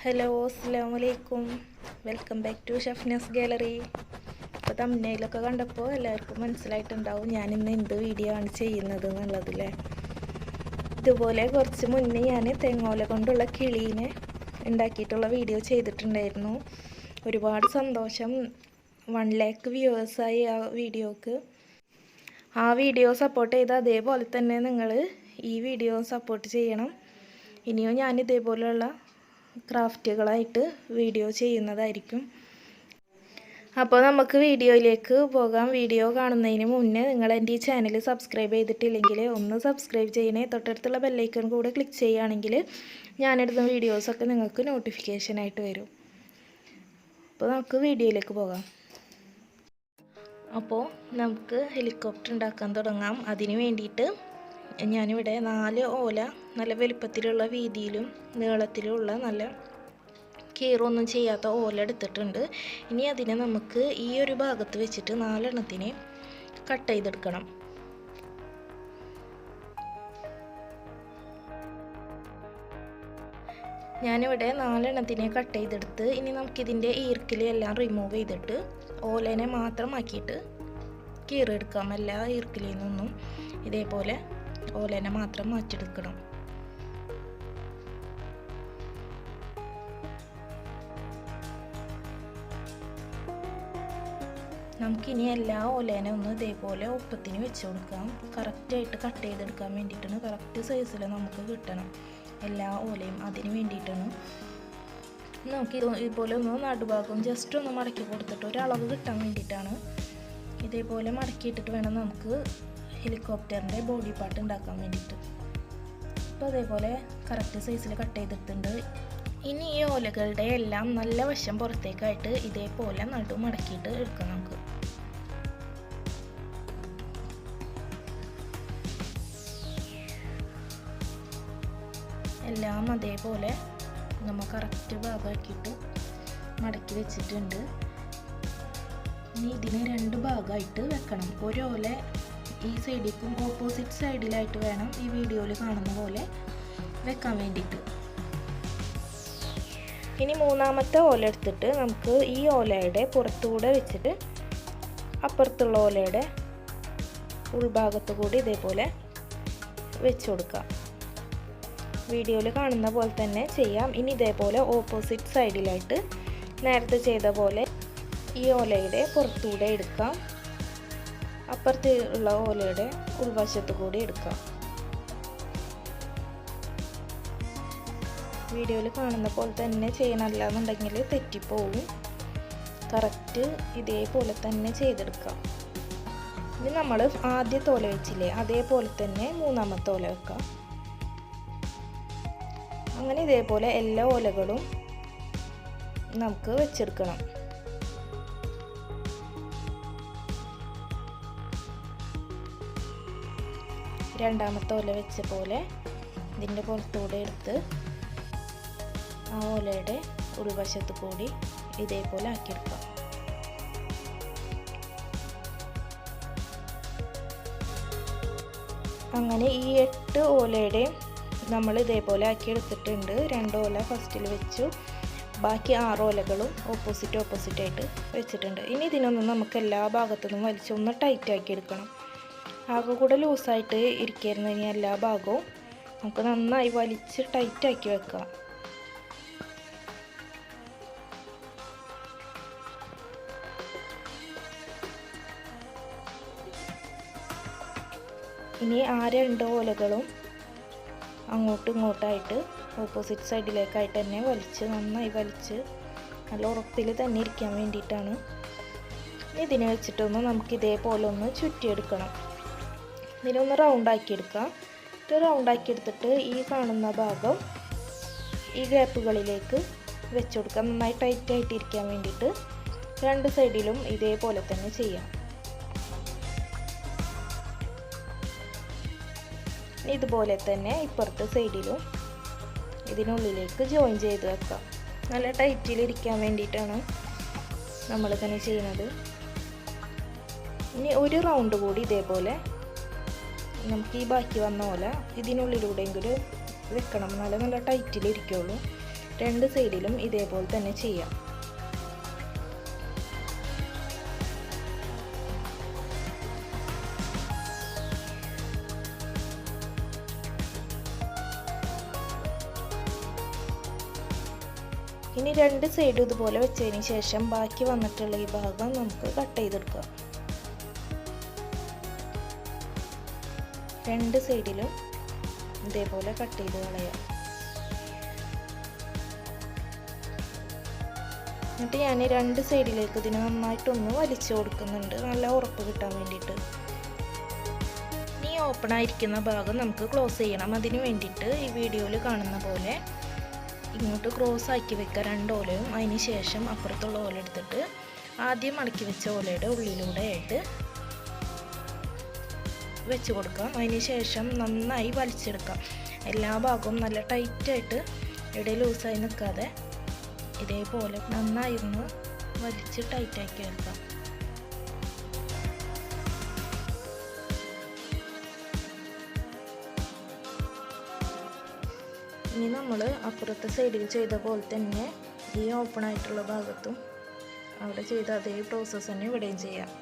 Hello അസ്സലാമലൈക്കും. Welcome back to Shafnas gallery. ഇപ്പോൾ തമ്മിലൊക്കെ കണ്ടപ്പോൾ എല്ലാവർക്കും മനസ്സിലായിട്ടുണ്ടാവും ഞാനിന്ന് എന്ത് വീഡിയോ ആണ് ചെയ്യുന്നത് എന്നുള്ളതല്ലേ. ഇതുപോലെ കുറച്ച് മുന്നേ ഞാൻ തെങ്ങോല കൊണ്ടുള്ള കിളീനെ ഉണ്ടാക്കിയിട്ടുള്ള വീഡിയോ ചെയ്തിട്ടുണ്ടായിരുന്നു. ഒരുപാട് സന്തോഷം, 1 lakh വ്യൂവേഴ്സായി ആ വീഡിയോക്ക്. ആ വീഡിയോ സപ്പോർട്ട് ചെയ്ത് അതേപോലെ തന്നെ നിങ്ങൾ ഈ വീഡിയോ സപ്പോർട്ട് ചെയ്യണം. ഇനിയും ഞാൻ ഇതേപോലെയുള്ള ക്രാഫ്റ്റുകളായിട്ട് വീഡിയോ ചെയ്യുന്നതായിരിക്കും. അപ്പോൾ നമുക്ക് വീഡിയോയിലേക്ക് പോകാം. വീഡിയോ കാണുന്നതിന് മുന്നേ നിങ്ങൾ എൻ്റെ ഈ ചാനൽ സബ്സ്ക്രൈബ് ചെയ്തിട്ടില്ലെങ്കിൽ ഒന്ന് സബ്സ്ക്രൈബ് ചെയ്യണേ. തൊട്ടടുത്തുള്ള ബെല്ലൈക്കൺ കൂടെ ക്ലിക്ക് ചെയ്യുകയാണെങ്കിൽ ഞാനെടുത്ത വീഡിയോസൊക്കെ നിങ്ങൾക്ക് നോട്ടിഫിക്കേഷനായിട്ട് വരും. അപ്പോൾ നമുക്ക് വീഡിയോയിലേക്ക് പോകാം. അപ്പോൾ നമുക്ക് ഹെലികോപ്റ്റർ ഉണ്ടാക്കാൻ തുടങ്ങാം. അതിന് വേണ്ടിയിട്ട് ഞാനിവിടെ 4 ഓല നല്ല വലുപ്പത്തിലുള്ള വീതിയിലും നീളത്തിലുള്ള നല്ല കീറൊന്നും ചെയ്യാത്ത ഓല എടുത്തിട്ടുണ്ട്. ഇനി അതിനെ നമുക്ക് ഈ ഒരു ഭാഗത്ത് വെച്ചിട്ട് 4 എണ്ണത്തിനെ കട്ട് ചെയ്തെടുക്കണം. ഞാനിവിടെ 4 എണ്ണത്തിനെ കട്ട് ചെയ്തെടുത്ത് ഇനി നമുക്കിതിൻ്റെ ഈർക്കിലെല്ലാം റിമൂവ് ചെയ്തിട്ട് ഓലേനെ മാത്രം ആക്കിയിട്ട് കീറെടുക്കാം. എല്ലാ ഈർക്കിലിൽ നിന്നും ഇതേപോലെ ഓലേനെ മാത്രം മാറ്റിയെടുക്കണം. നമുക്കിനി എല്ലാ ഓലേനെ ഒന്ന് ഇതേപോലെ ഒപ്പത്തിന് വെച്ച് കൊടുക്കാം. കറക്റ്റായിട്ട് കട്ട് ചെയ്തെടുക്കാൻ വേണ്ടിയിട്ടാണ്. കറക്റ്റ് സൈസിൽ നമുക്ക് കിട്ടണം എല്ലാ ഓലയും. അതിന് വേണ്ടിയിട്ടാണ് നമുക്ക് ഇതുപോലെ ഒന്ന് നടുഭാഗം ജസ്റ്റ് ഒന്ന് മടക്കി കൊടുത്തിട്ട് ഒരളവ് കിട്ടാൻ വേണ്ടിയിട്ടാണ്. ഇതേപോലെ മടക്കിയിട്ടിട്ട് വേണം നമുക്ക് ഹെലികോപ്റ്ററിൻ്റെ ബോഡി പാർട്ട് ഉണ്ടാക്കാൻ വേണ്ടിയിട്ട്. അപ്പോൾ അതേപോലെ കറക്റ്റ് സൈസിൽ കട്ട് ചെയ്തിട്ടുണ്ട്. ഇനി ഈ ഓലകളുടെ എല്ലാം നല്ല വശം പുറത്തേക്കായിട്ട് ഇതേപോലെ നടു മടക്കിയിട്ട് എടുക്കാം. നമുക്ക് എല്ലാം അതേപോലെ നമ്മൾ കറക്റ്റ് ഭാഗമാക്കിയിട്ട് മടക്കി വെച്ചിട്ടുണ്ട്. ഇനി ഇതിനെ 2 ഭാഗമായിട്ട് വെക്കണം. ഒരു ഓല ഈ സൈഡിലേക്കും ഓപ്പോസിറ്റ് സൈഡിലായിട്ട് വേണം ഈ വീഡിയോയിൽ കാണുന്ന പോലെ വെക്കാൻ വേണ്ടിയിട്ട്. ഇനി 3ാമത്തെ ഓല എടുത്തിട്ട് നമുക്ക് ഈ ഓലയുടെ പുറത്തുകൂടെ വെച്ചിട്ട് അപ്പുറത്തുള്ള ഓലയുടെ ഉൾഭാഗത്തു കൂടി ഇതേപോലെ വെച്ച് കൊടുക്കാം. വീഡിയോയിൽ കാണുന്ന പോലെ തന്നെ ചെയ്യാം. ഇനി ഇതേപോലെ ഓപ്പോസിറ്റ് സൈഡിലായിട്ട് നേരത്തെ ചെയ്ത പോലെ ഈ ഓലയുടെ പുറത്തുകൂടെ എടുക്കാം. അപ്പുറത്ത് ഉള്ള ഓലയുടെ ഉൾവശത്തു കൂടി എടുക്കാം. വീഡിയോയിൽ കാണുന്ന പോലെ തന്നെ ചെയ്യണമല്ല എന്നുണ്ടെങ്കിൽ തെറ്റിപ്പോവും. കറക്റ്റ് ഇതേപോലെ തന്നെ ചെയ്തെടുക്കാം. ഇനി നമ്മൾ ആദ്യത്തെ ഓല വെച്ചില്ലേ അതേപോലെ തന്നെ 3ാമത്തെ ഓല വെക്കാം. അങ്ങനെ ഇതേപോലെ എല്ലാ ഓലകളും നമുക്ക് വെച്ചെടുക്കണം. രണ്ടാമത്തെ ഓല വെച്ച പോലെ ഇതിൻ്റെ പുറത്തൂടെ എടുത്ത് ആ ഓലയുടെ ഉൾവശത്ത് കൂടി ഇതേപോലെ ആക്കിയെടുക്കാം. അങ്ങനെ ഈ 8 ഓലയുടെയും നമ്മൾ ഇതേപോലെ ആക്കി എടുത്തിട്ടുണ്ട്. 2 ഓല ഫസ്റ്റിൽ വെച്ചു. ബാക്കി 6 ഓലകളും ഓപ്പോസിറ്റ് ആയിട്ട് വെച്ചിട്ടുണ്ട്. ഇനി ഇതിനൊന്നും നമുക്ക് എല്ലാ ഭാഗത്തുനിന്നും വലിച്ചൊന്ന് ടൈറ്റ് ആക്കി എടുക്കണം. ആകെ കൂടെ ലൂസായിട്ട് ഇരിക്കായിരുന്നു. ഇനി എല്ലാ ഭാഗവും നമുക്ക് നന്നായി വലിച്ച് ടൈറ്റാക്കി വെക്കാം. ഇനി ആ 2 ഓലകളും അങ്ങോട്ടും ഇങ്ങോട്ടായിട്ട് ഓപ്പോസിറ്റ് സൈഡിലേക്കായിട്ട് തന്നെ നന്നായി വലിച്ച് നല്ല ഉറപ്പിൽ തന്നെ ഇരിക്കാൻ വേണ്ടിയിട്ടാണ്. ഇതിനെ വെച്ചിട്ടൊന്ന് നമുക്ക് ഇതേപോലെ ഒന്ന് ചുറ്റിയെടുക്കണം. ഇതിനൊന്ന് റൗണ്ടാക്കി എടുക്കാം. റൗണ്ടാക്കി എടുത്തിട്ട് ഈ കാണുന്ന ഭാഗം ഈ ഗ്യാപ്പുകളിലേക്ക് വെച്ച് കൊടുക്കാം. നന്നായി ടൈറ്റായിട്ട് ഇരിക്കാൻ വേണ്ടിയിട്ട് 2 സൈഡിലും ഇതേപോലെ തന്നെ ചെയ്യാം. ഇതുപോലെ തന്നെ ഇപ്പുറത്തെ സൈഡിലും ഇതിനുള്ളിലേക്ക് ജോയിൻ ചെയ്ത് വെക്കാം. നല്ല ടൈറ്റിലിരിക്കാൻ വേണ്ടിയിട്ടാണ് നമ്മളിങ്ങനെ ചെയ്യുന്നത്. ഇനി ഒരു റൗണ്ട് കൂടി ഇതേപോലെ നമുക്ക് ഈ ബാക്കി വന്ന പോലെ ഇതിനുള്ളിലൂടെയെങ്കിലും വെക്കണം. നല്ല ടൈറ്റിലിരിക്കുള്ളൂ. രണ്ട് സൈഡിലും ഇതേപോലെ തന്നെ ചെയ്യാം. ഇനി രണ്ട് സൈഡും ഇതുപോലെ വെച്ചതിന് ശേഷം ബാക്കി വന്നിട്ടുള്ള ഈ ഭാഗം നമുക്ക് കട്ട് ചെയ്തെടുക്കാം. രണ്ട് സൈഡിലും ഇതേപോലെ കട്ട് ചെയ്ത് കളയാം. എന്നിട്ട് ഞാൻ രണ്ട് സൈഡിലേക്ക് ഇതിന് നന്നായിട്ടൊന്ന് വലിച്ചു കൊടുക്കുന്നുണ്ട്, നല്ല ഉറപ്പ് കിട്ടാൻ വേണ്ടിയിട്ട്. ഇനി ഓപ്പൺ ആയിരിക്കുന്ന ഭാഗം നമുക്ക് ക്ലോസ് ചെയ്യണം. അതിന് വേണ്ടിയിട്ട് ഈ വീഡിയോയിൽ കാണുന്ന പോലെ ഇങ്ങോട്ട് ക്രോസ് ആക്കി വെക്കുക രണ്ട് ഓലയും. അതിന് ശേഷം അപ്പുറത്തുള്ള ഓല എടുത്തിട്ട് ആദ്യം മടക്കി വെച്ച ഓലയുടെ ഉള്ളിലൂടെ ആയിട്ട് വെച്ച് കൊടുക്കാം. അതിന് ശേഷം നന്നായി വലിച്ചെടുക്കാം. എല്ലാ ഭാഗവും നല്ല ടൈറ്റായിട്ട് ഇടയിൽ ലൂസായി നിൽക്കാതെ ഇതേപോലെ നന്നായി ഒന്ന് വലിച്ച് ടൈറ്റാക്കി വെക്കാം. ഇനി നമ്മൾ അപ്പുറത്തെ സൈഡിൽ ചെയ്ത പോലെ തന്നെ ഈ ഓപ്പൺ ആയിട്ടുള്ള ഭാഗത്തും അവിടെ ചെയ്ത അതേ പ്രോസസ്സ് തന്നെ ഇവിടെയും ചെയ്യാം.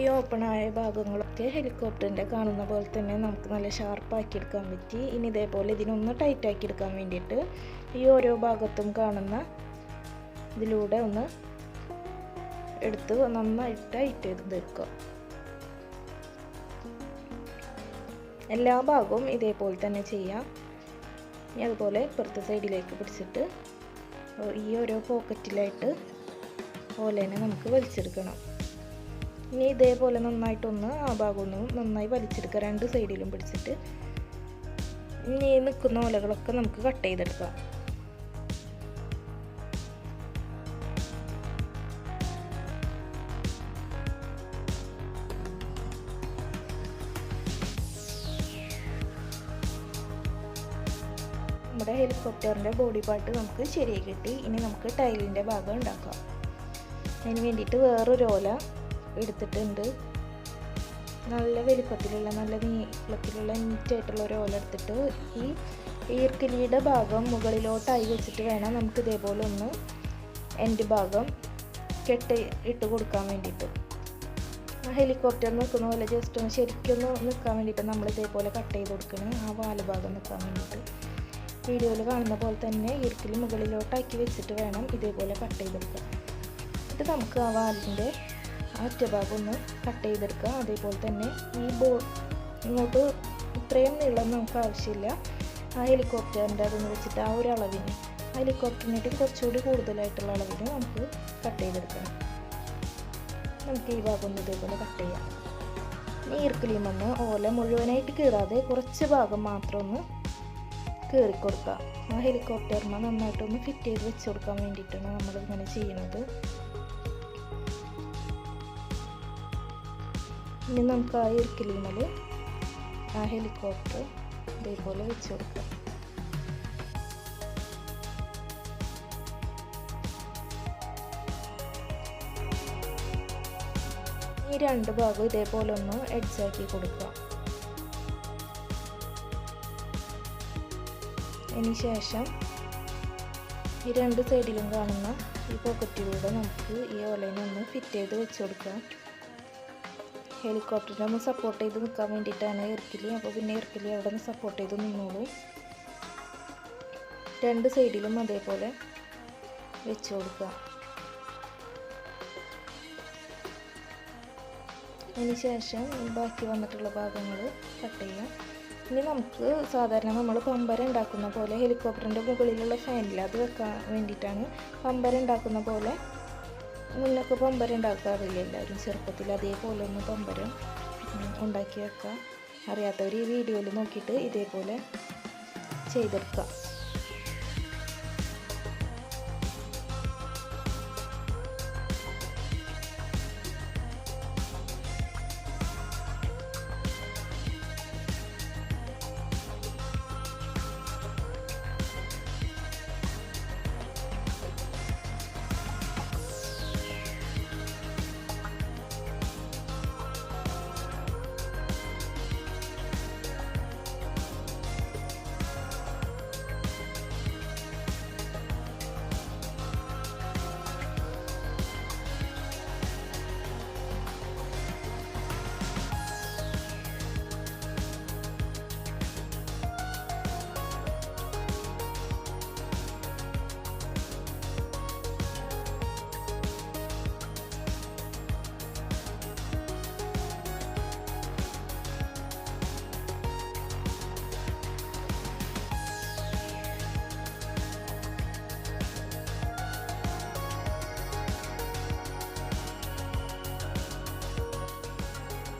ഈ ഓപ്പൺ ആയ ഭാഗങ്ങളൊക്കെ ഹെലികോപ്റ്ററിൻ്റെ കാണുന്ന പോലെ തന്നെ നമുക്ക് നല്ല ഷാർപ്പാക്കി എടുക്കാൻ പറ്റി. ഇനി ഇതേപോലെ ഇതിനൊന്ന് ടൈറ്റാക്കി എടുക്കാൻ വേണ്ടിയിട്ട് ഈ ഓരോ ഭാഗത്തും കാണുന്ന ഇതിലൂടെ ഒന്ന് എടുത്ത് നന്നായിട്ട് ടൈറ്റ് ചെയ്ത് തീർക്കുക. എല്ലാ ഭാഗവും ഇതേപോലെ തന്നെ ചെയ്യാം. ഇനി അതുപോലെ ഇപ്പുറത്തെ സൈഡിലേക്ക് പിടിച്ചിട്ട് ഈ ഓരോ പോക്കറ്റിലായിട്ട് ഓലേനെ നമുക്ക് വലിച്ചെടുക്കണം. ഇനി ഇതേപോലെ നന്നായിട്ടൊന്ന് ആ ഭാഗമൊന്നും നന്നായി വലിച്ചെടുക്കുക, രണ്ട് സൈഡിലും പിടിച്ചിട്ട്. ഇനി നിൽക്കുന്ന ഓലകളൊക്കെ നമുക്ക് കട്ട് ചെയ്തെടുക്കാം. നമ്മുടെ ഹെലികോപ്റ്ററിൻ്റെ ബോഡി പാർട്ട് നമുക്ക് ശരിയായി കിട്ടി. ഇനി നമുക്ക് ടൈലിൻ്റെ ഭാഗം ഉണ്ടാക്കാം. അതിന് വേണ്ടിയിട്ട് വേറൊരു ഓല എടുത്തിട്ടുണ്ട്. നല്ല വലിപ്പത്തിലുള്ള നല്ല നീളത്തിലുള്ള നീറ്റായിട്ടുള്ള ഒരു ഓല എടുത്തിട്ട് ഈ ഈർക്കിലിയുടെ ഭാഗം മുകളിലോട്ടായി വെച്ചിട്ട് വേണം നമുക്ക് ഇതേപോലെ ഒന്ന് എൻഡ് ഭാഗം ഇട്ട് കൊടുക്കാൻ വേണ്ടിയിട്ട്. ഹെലികോപ്റ്റർ നിൽക്കുന്ന പോലെ ജസ്റ്റ് ഒന്ന് ശരിക്കൊന്ന് നിൽക്കാൻ വേണ്ടിയിട്ട് നമ്മൾ ഇതേപോലെ കട്ട് ചെയ്ത് കൊടുക്കണം. ആ വാല് ഭാഗം നിൽക്കാൻ വേണ്ടിയിട്ട് വീഡിയോയിൽ കാണുന്ന പോലെ തന്നെ ഈർക്കിലി മുകളിലോട്ടാക്കി വെച്ചിട്ട് വേണം ഇതേപോലെ കട്ട് ചെയ്തെടുക്കാൻ. എന്നിട്ട് നമുക്ക് ആ വാലിൻ്റെ അറ്റഭാഗം ഒന്ന് കട്ട് ചെയ്തെടുക്കുക. അതേപോലെ തന്നെ ഈ ഇങ്ങോട്ട് ഇത്രയും നീളം നമുക്ക് ആവശ്യമില്ല. ആ ഹെലികോപ്റ്ററിൻ്റെ അതൊന്ന് വെച്ചിട്ട് ആ ഒരു അളവിന് ഹെലികോപ്റ്ററിനായിട്ട് കുറച്ചുകൂടി കൂടുതലായിട്ടുള്ള അളവിന് നമുക്ക് കട്ട് ചെയ്തെടുക്കണം. നമുക്ക് ഈ ഭാഗം ഒന്ന് ഇതേപോലെ കട്ട് ചെയ്യാം. ഈർക്കിലിമെന്ന് ഓല മുഴുവനായിട്ട് കീറാതെ കുറച്ച് ഭാഗം മാത്രം ഒന്ന് കീറിക്കൊടുക്കുക. ആ ഹെലികോപ്റ്ററിന് നന്നായിട്ടൊന്ന് ഫിറ്റ് ചെയ്ത് വെച്ച് കൊടുക്കാൻ വേണ്ടിയിട്ടാണ് നമ്മളിങ്ങനെ ചെയ്യുന്നത്. ഇനി നമുക്ക് ആ ഈർക്കിലിമേൽ ആ ഹെലികോപ്റ്റർ ഇതേപോലെ വെച്ച് കൊടുക്കാം. ഈ രണ്ട് ഭാഗം ഇതേപോലെ ഒന്ന് എഡ്ജാക്കി കൊടുക്കുക. അതിന് ശേഷം ഈ രണ്ട് സൈഡിലും കാണുന്ന ഈ പോക്കറ്റിലൂടെ നമുക്ക് ഈ ഓലനെ ഒന്ന് ഫിറ്റ് ചെയ്ത് വെച്ച് കൊടുക്കാം. ഹെലികോപ്റ്ററിനെ ഒന്ന് സപ്പോർട്ട് ചെയ്ത് നിൽക്കാൻ വേണ്ടിയിട്ടാണ് ഈർക്കിലി. അപ്പോൾ പിന്നെ ഈർക്കിലി അവിടെ നിന്ന് സപ്പോർട്ട് ചെയ്ത് നിന്നോളൂ. രണ്ട് സൈഡിലും അതേപോലെ വെച്ച് കൊടുക്കുക. അതിന് ശേഷം ബാക്കി വന്നിട്ടുള്ള ഭാഗങ്ങൾ കട്ട് ചെയ്യാം. ഇനി നമുക്ക് സാധാരണ നമ്മൾ പമ്പര ഉണ്ടാക്കുന്ന പോലെ ഹെലികോപ്റ്ററിൻ്റെ മുകളിലുള്ള ഫാനിൽ അത് വെക്കാൻ വേണ്ടിയിട്ടാണ് പമ്പര ഉണ്ടാക്കുന്ന പോലെ. മുന്നൊക്കെ പമ്പര ഉണ്ടാക്കാറില്ല എല്ലാവരും ചെറുപ്പത്തിൽ. അതേപോലെ ഒന്ന് പമ്പര ഉണ്ടാക്കി വെക്കുക. അറിയാത്തവർ ഈ വീഡിയോയിൽ നോക്കിയിട്ട് ഇതേപോലെ ചെയ്തെടുക്കുക.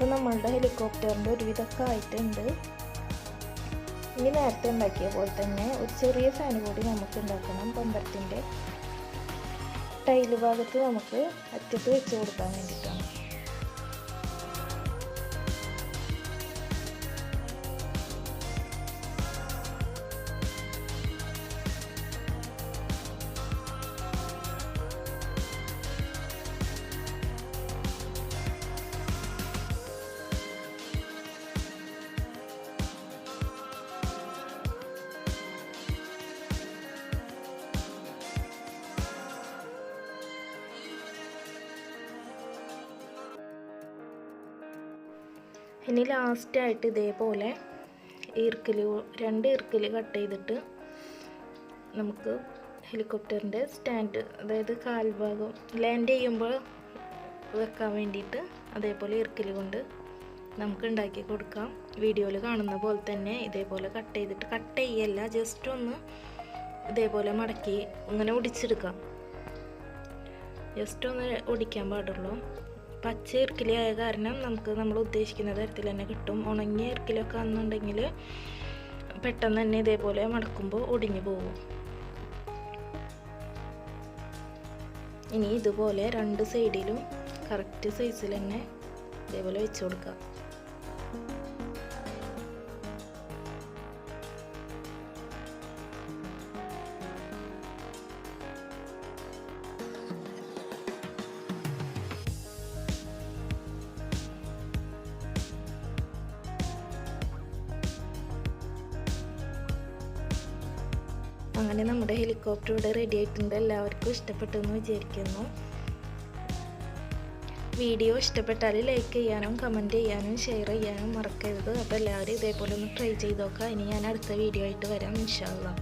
അപ്പോൾ നമ്മളുടെ ഹെലികോപ്റ്ററിൻ്റെ ഒരുവിധമൊക്കെ ആയിട്ടുണ്ട്. ഇനി നേരത്തെ ഉണ്ടാക്കിയ പോലെ തന്നെ ഒരു ചെറിയ ഫാൻ കൂടി നമുക്ക് ഉണ്ടാക്കണം. പമ്പരത്തിൻ്റെ ടൈല് ഭാഗത്ത് നമുക്ക് അറ്റത്ത് വെച്ച് കൊടുക്കാൻ വേണ്ടിയിട്ടാണ്. ഇനി ലാസ്റ്റായിട്ട് ഇതേപോലെ രണ്ട് ഈർക്കിൽ കട്ട് ചെയ്തിട്ട് നമുക്ക് ഹെലികോപ്റ്ററിൻ്റെ സ്റ്റാൻഡ്, അതായത് കാൽഭാഗം ലാൻഡ് ചെയ്യുമ്പോൾ വെക്കാൻ വേണ്ടിയിട്ട് അതേപോലെ ഈർക്കിൽ കൊണ്ട് നമുക്ക് ഉണ്ടാക്കി കൊടുക്കാം. വീഡിയോയിൽ കാണുന്ന പോലെ തന്നെ ഇതേപോലെ കട്ട് ചെയ്യല്ല, ജസ്റ്റ് ഒന്ന് ഇതേപോലെ മടക്കി ഇങ്ങനെ ഒടിച്ചെടുക്കാം. ജസ്റ്റ് ഒന്ന് ഒടിക്കാൻ പാടുള്ളൂ. പച്ച ഇർക്കിലായ കാരണം നമുക്ക് നമ്മൾ ഉദ്ദേശിക്കുന്ന തരത്തിൽ തന്നെ കിട്ടും. ഉണങ്ങിയ ഇർക്കിലൊക്കെ ആണെന്നുണ്ടെങ്കിൽ പെട്ടെന്ന് തന്നെ ഇതേപോലെ മടക്കുമ്പോൾ ഒടിഞ്ഞു പോകും. ഇനി ഇതുപോലെ രണ്ട് സൈഡിലും കറക്റ്റ് സൈസിൽ തന്നെ ഇതേപോലെ വെച്ച് കൊടുക്കാം. അങ്ങനെ നമ്മുടെ ഹെലികോപ്റ്റർ ഇവിടെ റെഡി ആയിട്ടുണ്ട്. എല്ലാവർക്കും ഇഷ്ടപ്പെട്ടു എന്ന് വിചാരിക്കുന്നു. വീഡിയോ ഇഷ്ടപ്പെട്ടാൽ ലൈക്ക് ചെയ്യാനും കമൻറ്റ് ചെയ്യാനും ഷെയർ ചെയ്യാനും മറക്കരുത്. അപ്പോൾ എല്ലാവരും ഇതേപോലെ ഒന്ന് ട്രൈ ചെയ്ത് നോക്കാം. ഇനി ഞാൻ അടുത്ത വീഡിയോ ആയിട്ട് വരാം ഇൻഷാ അല്ലാഹ്.